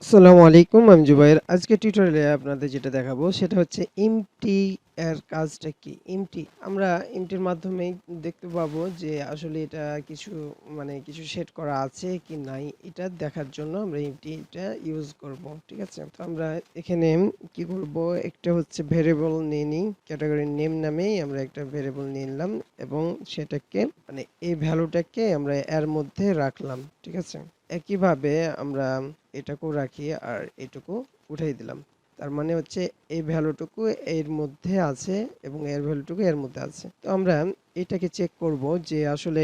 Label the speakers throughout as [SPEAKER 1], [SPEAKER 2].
[SPEAKER 1] আসসালামু আলাইকুম, আমি জুবাইর। আজকে টিউটোরিয়ালে আপনাদের যেটা দেখাবো সেটা হচ্ছে এমটি এর কাজটা কি। এমটি আমরা এমটির মাধ্যমেই দেখতে পাবো যে আসলে এটা কিছু সেট করা আছে কি নাই, এটা দেখার জন্য আমরা এমটিটা ইউজ করব। ঠিক আছে, তো আমরা এখানে কি করব, একটা হচ্ছে ভেরিয়েবল নিয়ে নিই। ক্যাটাগরি নেম নামেই আমরা একটা ভেরিয়েবল নিয়ে নিলাম এবং সেটাকে এই ভ্যালুটাকে আমরা এর মধ্যে রাখলাম। ঠিক আছে, একইভাবে আমরা এটাকেও রাখি আর এটুকু উঠাই দিলাম। তার মানে হচ্ছে এই ভ্যালুটুকু এর মধ্যে আছে এবং এর ভ্যালুটুকু এর মধ্যে আছে। তো আমরা এটাকে চেক করব যে আসলে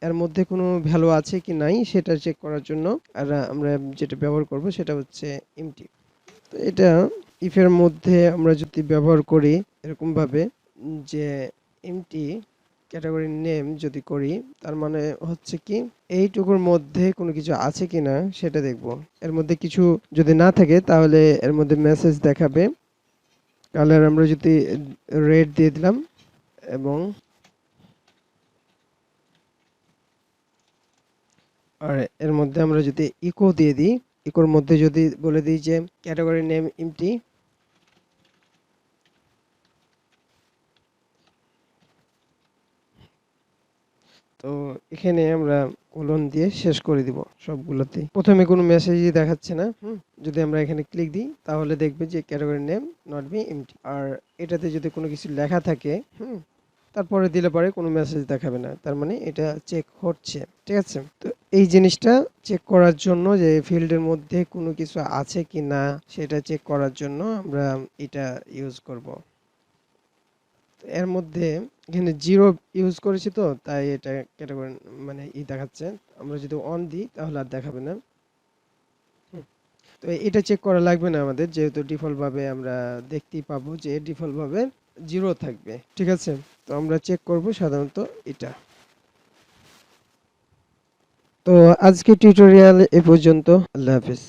[SPEAKER 1] এর মধ্যে কোনো ভ্যালু আছে কি নাই, সেটা চেক করার জন্য আর আমরা যেটা ব্যবহার করব সেটা হচ্ছে এমটি। তো এটা ইফের মধ্যে আমরা যদি ব্যবহার করি এরকম ভাবে যে এমটি ক্যাটাগরি নেম যদি করি, তার মানে হচ্ছে কি এইটুকুর মধ্যে কোনো কিছু আছে কিনা সেটা দেখব। এর মধ্যে কিছু যদি না থাকে তাহলে এর মধ্যে মেসেজ দেখাবে। কালার আমরা যদি রেড দিয়ে দিলাম এবং আর এর মধ্যে আমরা যদি ইকো দিয়ে দিই, ইকোর মধ্যে যদি বলে দিই যে ক্যাটাগরি নেম এমটি, তো এখানে আমরা কোলন দিয়ে শেষ করে দিব সবগুলোতেই। প্রথমে কোনো মেসেজই দেখাচ্ছে না। যদি আমরা এখানে ক্লিক দিই তাহলে দেখবে যে category name not be empty. আর এটাতে যদি কোনো কিছু লেখা থাকে তারপরে দিলে পরে কোনো মেসেজ দেখাবে না, তার মানে এটা চেক হচ্ছে। ঠিক আছে, তো এই জিনিসটা চেক করার জন্য যে ফিল্ডের মধ্যে কোনো কিছু আছে কি না সেটা চেক করার জন্য আমরা এটা ইউজ করব। এর মধ্যে এখানে জিরো ইউজ করেছি, তো তাই এটা ক্যাটাগরি দেখাচ্ছে। আমরা যদি অন দিই তাহলে আর দেখাবে না। তো এটা চেক করা লাগবে না আমাদের, যেহেতু ডিফল্ট ভাবে আমরা দেখতেই পাবো যে ডিফল্ট ভাবে জিরো থাকবে। ঠিক আছে, তো আমরা চেক করব সাধারণত এটা। তো আজকে টিউটোরিয়াল এ পর্যন্ত। আল্লাহ হাফেজ।